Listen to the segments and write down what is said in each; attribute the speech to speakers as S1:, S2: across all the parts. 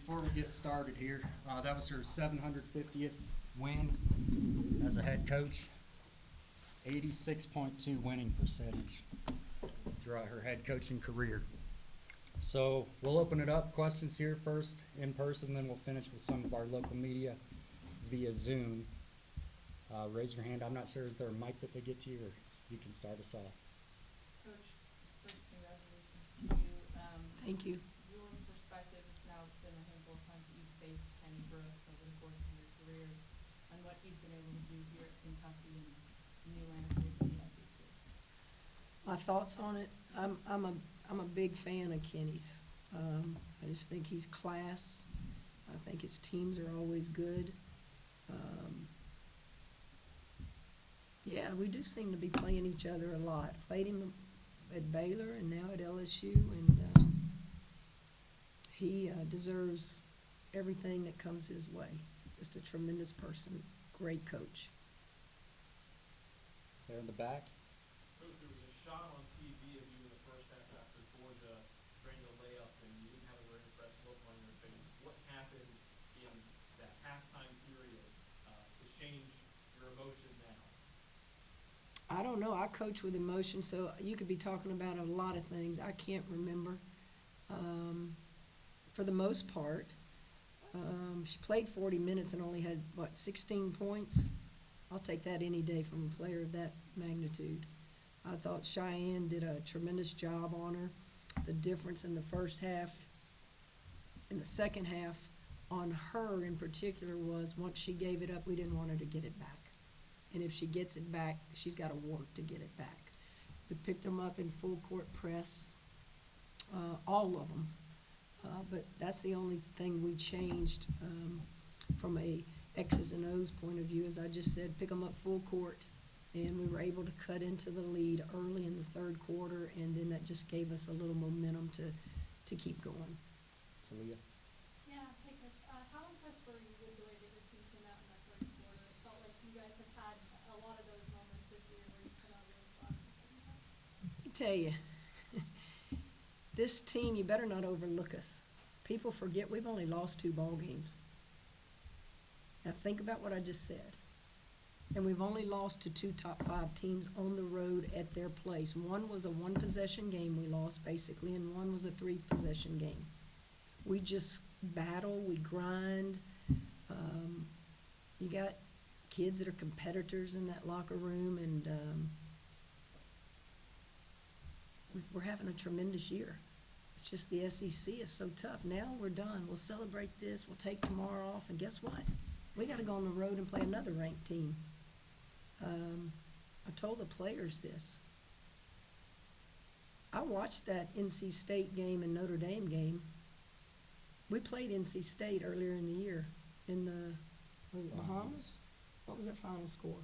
S1: before we get started here, that was her 750th win as a head coach. 86.2 winning percentage throughout her head coaching career. So we'll open it up. Questions here first in person, then we'll finish with some of our local media via Zoom. Raise your hand. I'm not sure, is there a mic that they get to you, or you can start us off?
S2: Coach, first congratulations to you.
S3: Thank you.
S2: Your perspective, it's now been a handful of times that you've faced Kenny Brooks over the course of your careers and what he's been able to do here at Kentucky and the new landscape of the SEC.
S3: My thoughts on it, I'm a big fan of Kenny's. I just think he's class. I think his teams are always good. Yeah, we do seem to be playing each other a lot. Played him at Baylor and now at LSU, and he deserves everything that comes his way. Just a tremendous person, great coach.
S1: There in the back.
S4: Coach, there was a shot on TV of you in the first half after Georgia drained a layup, and you didn't have a very impressed look on your face. What happened in that halftime period to change your emotion now?
S3: I don't know. I coach with emotion, so you could be talking about a lot of things. I can't remember. For the most part, she played 40 minutes and only had, 16 points? I'll take that any day from a player of that magnitude. I thought Cheyenne did a tremendous job on her. The difference in the first half, in the second half, on her in particular was once she gave it up, we didn't want her to get it back. And if she gets it back, she's got to work to get it back. We picked them up in full court press, all of them. But that's the only thing we changed from a X's and O's point of view. As I just said, pick them up full court, and we were able to cut into the lead early in the third quarter, and then that just gave us a little momentum to keep going.
S1: Talia.
S5: Yeah, hey Coach, how impressed were you with the way that your team came out in that third quarter? It felt like you guys have had a lot of those moments this year where you come out really strong in the second half.
S3: Let me tell you, this team, you better not overlook us. People forget we've only lost 2 ball games. Now think about what I just said. And we've only lost to 2 top 5 teams on the road at their place. One was a 1-possession game we lost, basically, and one was a 3-possession game. We just battle, we grind. You got kids that are competitors in that locker room, and we're having a tremendous year. It's just the SEC is so tough. Now we're done. We'll celebrate this. We'll take tomorrow off, and guess what? We got to go on the road and play another ranked team. I told the players this. I watched that NC State game and Notre Dame game. We played NC State earlier in the year in the, was it Bahamas? What was that final score?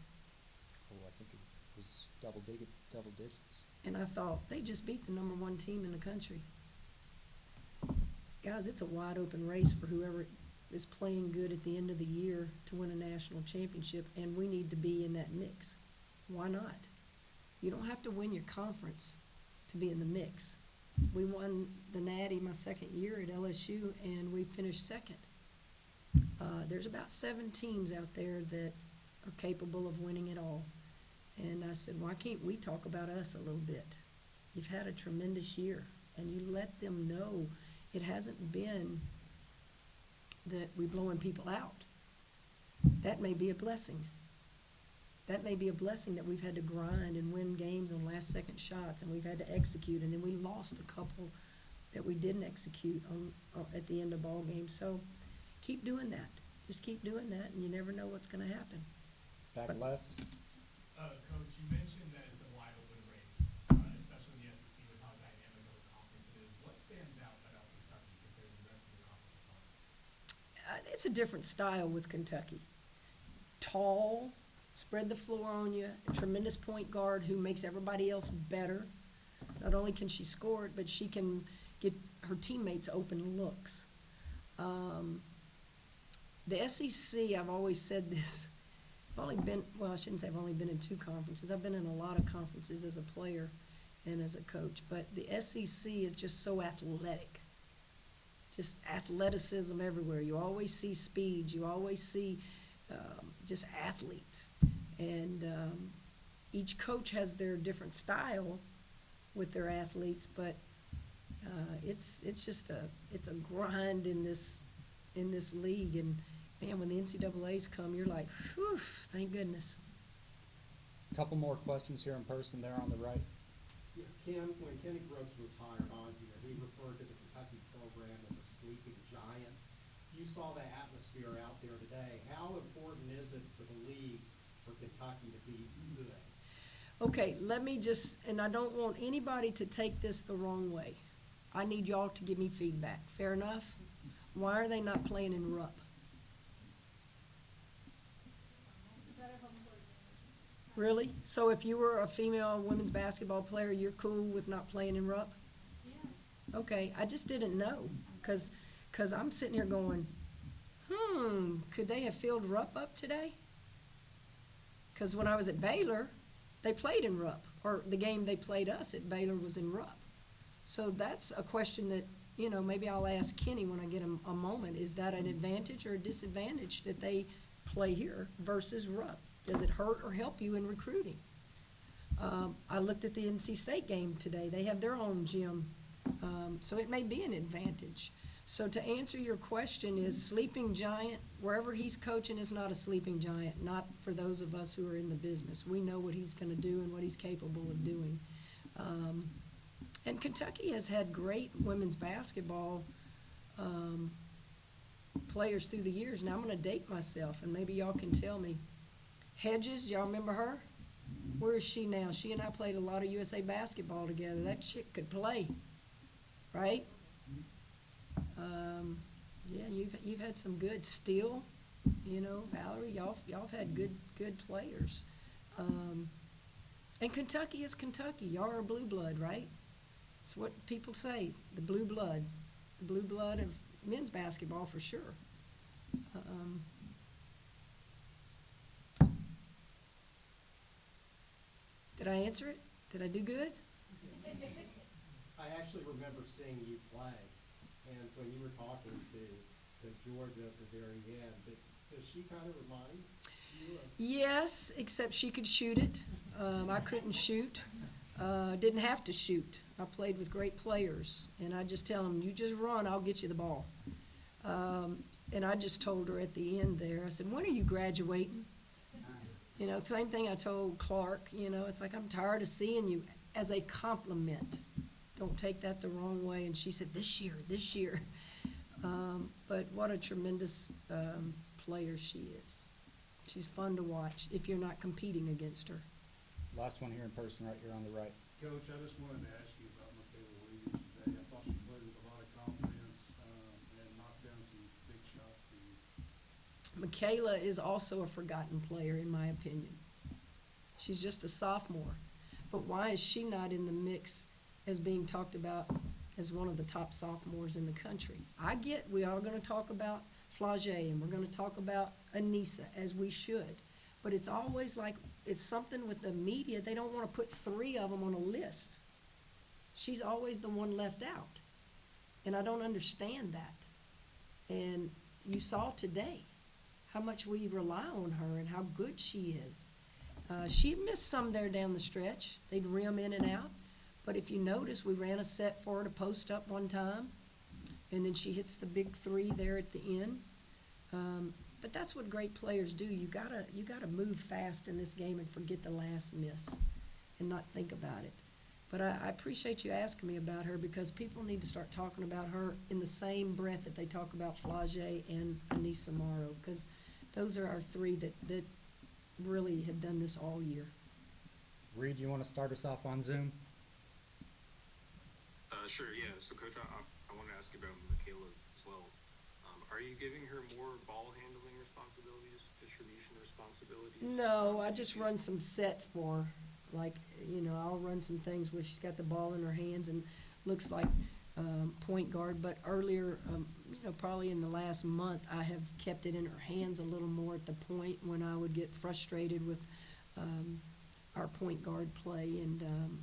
S1: Oh, I think it was double digits.
S3: And I thought, they just beat the number 1 team in the country. Guys, it's a wide open race for whoever is playing good at the end of the year to win a national championship, and we need to be in that mix. Why not? You don't have to win your conference to be in the mix. We won the Natty my second year at LSU, and we finished second. There's about 7 teams out there that are capable of winning it all. And I said, why can't we talk about us a little bit? You've had a tremendous year, and you let them know it hasn't been that we're blowing people out. That may be a blessing. That may be a blessing that we've had to grind and win games on last-second shots, and we've had to execute, and then we lost a couple that we didn't execute on at the end of ball games. So keep doing that. Just keep doing that, and you never know what's going to happen.
S1: Back left.
S4: Coach, you mentioned that it's a wide open race, especially in the SEC with how dynamic of a conference it is. What stands out about Kentucky compared to the rest of the conference opponents?
S3: It's a different style with Kentucky. Tall, spread the floor on you, a tremendous point guard who makes everybody else better. Not only can she score it, but she can get her teammates open looks. The SEC, I've always said this, I've only been, well, I shouldn't say I've only been in 2 conferences. I've been in a lot of conferences as a player and as a coach. But the SEC is just so athletic. just athleticism everywhere. You always see speed. You always see just athletes. And each coach has their different style with their athletes, but it's just it's a grind in this league. And man, when the NCAA's come, you're like, whew, thank goodness.
S1: Couple more questions here in person there on the right.
S6: Yeah, Kim, when Kenny Brooks was hired on here, he referred to the Kentucky program as a sleeping giant. You saw the atmosphere out there today. How important is it for the league for Kentucky to be good?
S3: Okay, let me just, and I don't want anybody to take this the wrong way. I need y'all to give me feedback. Fair enough? Why are they not playing in Rupp?
S5: Better home court advantage.
S3: Really? So if you were a female women's basketball player, you're cool with not playing in Rupp?
S5: Yeah.
S3: Okay, I just didn't know, because I'm sitting here going, could they have filled Rupp up today? Because when I was at Baylor, they played in Rupp, or the game they played us at Baylor was in Rupp. So that's a question that, maybe I'll ask Kenny when I get a moment. Is that an advantage or a disadvantage that they play here versus Rupp? Does it hurt or help you in recruiting? I looked at the NC State game today. They have their own gym, so it may be an advantage. So to answer your question, is sleeping giant, wherever he's coaching is not a sleeping giant, not for those of us who are in the business. We know what he's going to do and what he's capable of doing. And Kentucky has had great women's basketball players through the years. Now I'm going to date myself, and maybe y'all can tell me. Hedges, y'all remember her? Where is she now? She and I played a lot of USA basketball together. That chick could play, right? Yeah, you've had some good Steele, Valerie. Y'all have had good players. And Kentucky is Kentucky. Y'all are blue blood, right? It's what people say. The blue blood of men's basketball for sure. Did I answer it? Did I do good?
S6: I actually remember seeing you play, and when you were talking to Georgia at the very end, does she kind of remind you of?
S3: Yes, except she could shoot it. I couldn't shoot. Didn't have to shoot. I played with great players, and I just tell them, you just run, I'll get you the ball. And I just told her at the end there, I said, when are you graduating? Same thing I told Clark, it's like, I'm tired of seeing you, as a compliment. Don't take that the wrong way. And she said, this year. But what a tremendous player she is. She's fun to watch if you're not competing against her.
S1: Last one here in person, right here on the right.
S7: Coach, I just wanted to ask you about Michaela Williams today. I thought she played with a lot of confidence and knocked down some big shots for you.
S3: Michaela is also a forgotten player, in my opinion. She's just a sophomore. But why is she not in the mix as being talked about as one of the top sophomores in the country? I get we are going to talk about Flagey and we're going to talk about Anissa, as we should. But it's always like it's something with the media. They don't want to put three of them on a list. She's always the one left out. And I don't understand that. And you saw today how much we rely on her and how good she is. She missed some there down the stretch. They'd rim in and out. But if you notice, we ran a set for her to post up one time, and then she hits the big three there at the end. But that's what great players do. You gotta move fast in this game and forget the last miss and not think about it. But I appreciate you asking me about her, because people need to start talking about her in the same breath that they talk about Flagey and Anissa Morrow, because those are our three that really have done this all year.
S1: Reed, you want to start us off on Zoom?
S8: Sure, yeah. So, Coach, I want to ask you about Michaela as well. Are you giving her more ball handling responsibilities, distribution responsibilities?
S3: No, I just run some sets for her. Like, I'll run some things where she's got the ball in her hands and looks like point guard. But earlier, probably in the last month, I have kept it in her hands a little more at the point when I would get frustrated with our point guard play. And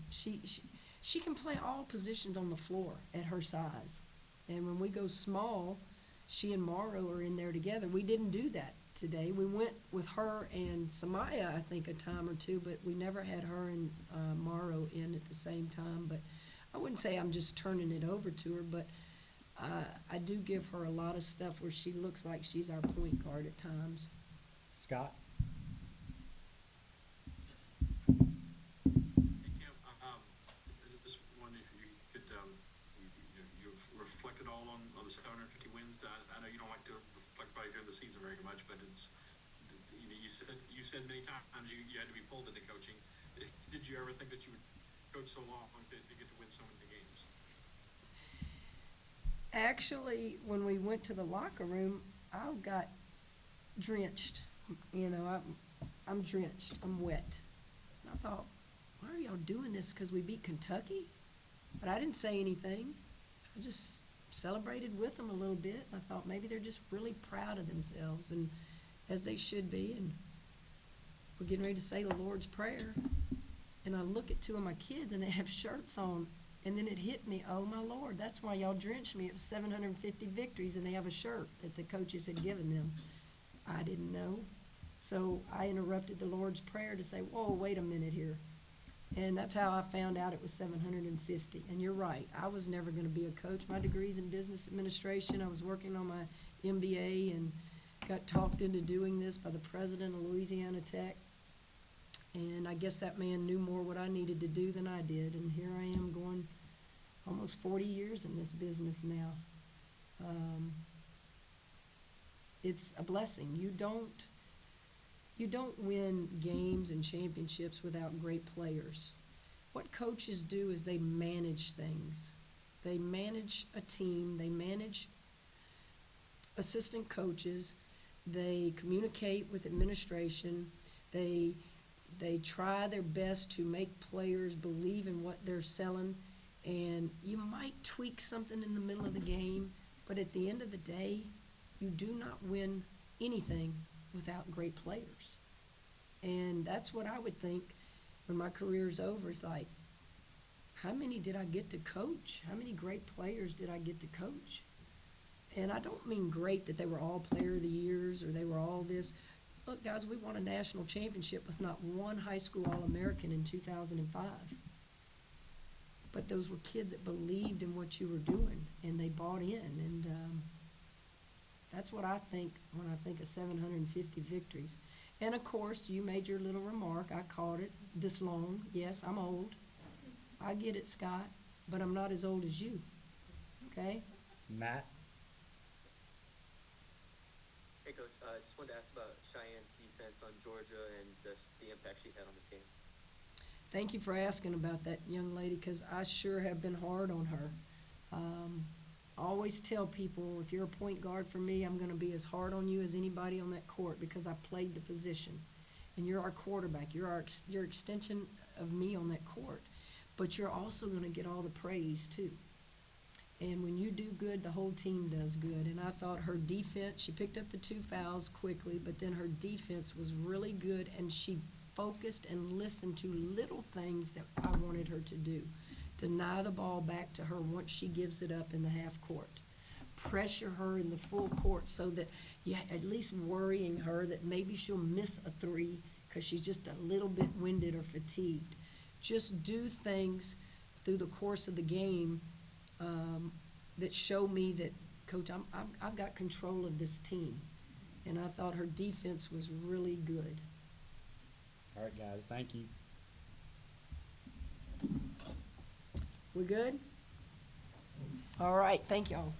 S3: she can play all positions on the floor at her size. And when we go small, she and Morrow are in there together. We didn't do that today. We went with her and Samaya, I think, a time or two, but we never had her and Morrow in at the same time. But I wouldn't say I'm just turning it over to her, but I do give her a lot of stuff where she looks like she's our point guard at times.
S1: Scott?
S9: Hey, Kim, just wondering if you could, you've reflected all on the 750 wins. I know you don't like to reflect probably during the season very much, but it's, you said many times you had to be pulled into coaching. Did you ever think that you would coach so long to get to win so many games?
S3: Actually, when we went to the locker room, I got drenched. You know, I'm drenched. I'm wet. And I thought, why are y'all doing this? Because we beat Kentucky? But I didn't say anything. I just celebrated with them a little bit. I thought maybe they're just really proud of themselves, and as they should be. And we're getting ready to say the Lord's Prayer. And I look at two of my kids, and they have shirts on. And then it hit me, oh, my Lord, that's why y'all drenched me. It was 750 victories, and they have a shirt that the coaches had given them. I didn't know. So I interrupted the Lord's Prayer to say, whoa, wait a minute here. And that's how I found out it was 750. And you're right, I was never going to be a coach. My degree's in business administration. I was working on my MBA and got talked into doing this by the president of Louisiana Tech. And I guess that man knew more what I needed to do than I did. And here I am going almost 40 years in this business now. It's a blessing. You don't win games and championships without great players. What coaches do is they manage things. They manage a team. They manage assistant coaches. They communicate with administration. They try their best to make players believe in what they're selling, and you might tweak something in the middle of the game, but at the end of the day, you do not win anything without great players. And that's what I would think when my career's over. It's like, how many did I get to coach? How many great players did I get to coach? And I don't mean great that they were all player of the years or they were all this. Look, guys, we won a national championship with not one high school All-American in 2005. But those were kids that believed in what you were doing, and they bought in. And that's what I think when I think of 750 victories. And, of course, you made your little remark. I caught it this long. Yes, I'm old. I get it, Scott, but I'm not as old as you, okay?
S1: Matt?
S10: Hey, Coach, just wanted to ask about Cheyenne's defense on Georgia and the impact she had on this game.
S3: Thank you for asking about that young lady, because I sure have been hard on her. I always tell people, if you're a point guard for me, I'm going to be as hard on you as anybody on that court because I played the position. And you're our quarterback. You're extension of me on that court. But you're also going to get all the praise, too. And when you do good, the whole team does good. And I thought her defense, she picked up the 2 fouls quickly, but then her defense was really good, and she focused and listened to little things that I wanted her to do. Deny the ball back to her once she gives it up in the half court. Pressure her in the full court so that you're at least worrying her that maybe she'll miss a 3 because she's just a little bit winded or fatigued. Just do things through the course of the game that show me that, Coach, I've got control of this team. And I thought her defense was really good.
S1: All right, guys, thank you.
S3: We good? All right, thank y'all.